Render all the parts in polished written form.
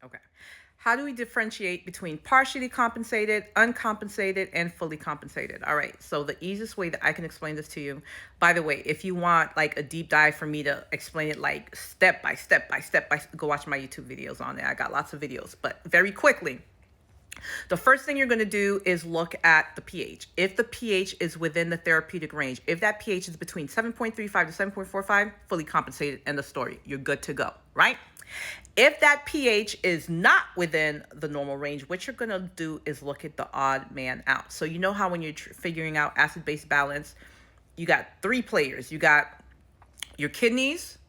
Okay. How do we differentiate between partially compensated, uncompensated, and fully compensated? All right. So the easiest way that I can explain this to you, by the way, if you want like a deep dive for me to explain it like step by step by step by, go watch my YouTube videos on it. I got lots of videos, but very quickly, the first thing you're going to do is look at the pH. If the pH is within the therapeutic range, if that pH is between 7.35 to 7.45, fully compensated, end of story. You're good to go, right? If that pH is not within the normal range, what you're going to do is look at the odd man out. So you know how when you're figuring out acid-base balance, you got three players. You got your kidneys,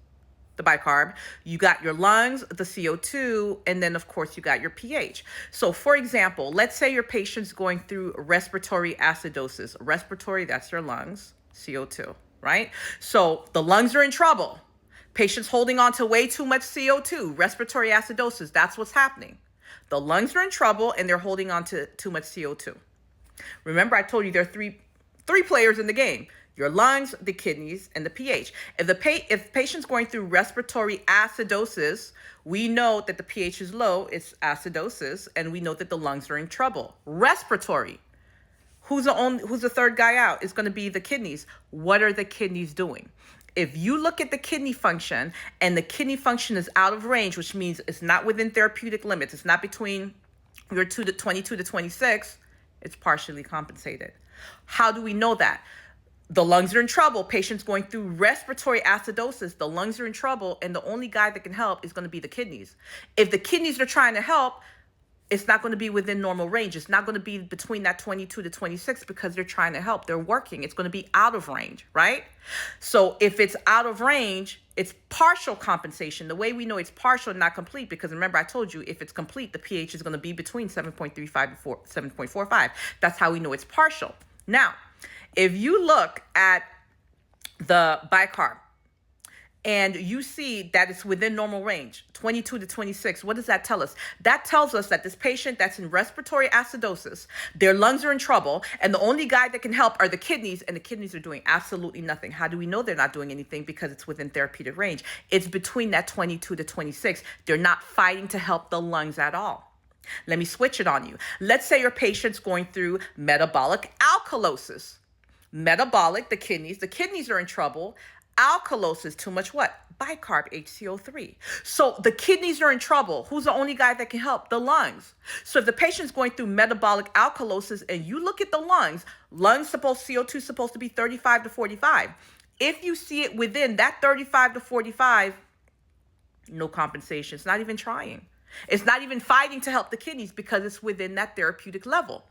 the bicarb, you got your lungs, the CO2, and then of course you got your pH. So for example, let's say your patient's going through respiratory acidosis. Respiratory, that's your lungs, CO2, right? So the lungs are in trouble. Patient's holding on to way too much CO2, respiratory acidosis, that's what's happening. The lungs are in trouble and they're holding on to too much CO2. Remember, I told you there are three players in the game: your lungs, the kidneys, and the pH. If patient's going through respiratory acidosis, we know that the pH is low, it's acidosis, and we know that the lungs are in trouble. Respiratory, who's the third guy out? It's going to be the kidneys. What are the kidneys doing? If you look at the kidney function and the kidney function is out of range, which means it's not within therapeutic limits, it's not between your 22 to 26, it's partially compensated. How do we know that? The lungs are in trouble. Patients going through respiratory acidosis, the lungs are in trouble, and the only guy that can help is going to be the kidneys. If the kidneys are trying to help, it's not going to be within normal range. It's not going to be between that 22 to 26 because they're trying to help. They're working. It's going to be out of range, right? So if it's out of range, it's partial compensation. The way we know it's partial, not complete, because remember I told you if it's complete, the pH is going to be between 7.35 to 7.45. That's how we know it's partial. Now, if you look at the bicarb, and you see that it's within normal range, 22 to 26, what does that tell us? That tells us that this patient that's in respiratory acidosis, their lungs are in trouble, and the only guy that can help are the kidneys, and the kidneys are doing absolutely nothing. How do we know they're not doing anything? Because it's within therapeutic range. It's between that 22 to 26. They're not fighting to help the lungs at all. Let me switch it on you. Let's say your patient's going through metabolic alkalosis. Metabolic, the kidneys are in trouble. Alkalosis, too much what? Bicarb, HCO3. So the kidneys are in trouble. Who's the only guy that can help? The lungs. So if the patient's going through metabolic alkalosis and you look at the lungs, CO2 is supposed to be 35 to 45. If you see it within that 35 to 45, no compensation. It's not even trying. It's not even fighting to help the kidneys because it's within that therapeutic level.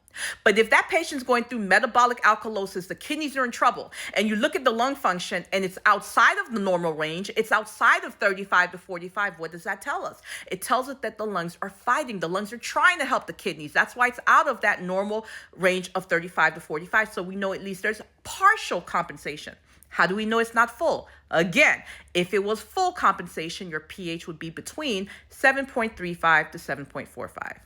But if that patient's going through metabolic alkalosis, the kidneys are in trouble, and you look at the lung function and it's outside of the normal range, it's outside of 35 to 45, what does that tell us? It tells us that the lungs are fighting. The lungs are trying to help the kidneys. That's why it's out of that normal range of 35 to 45. So we know at least there's partial compensation. How do we know it's not full? Again, if it was full compensation, your pH would be between 7.35 to 7.45.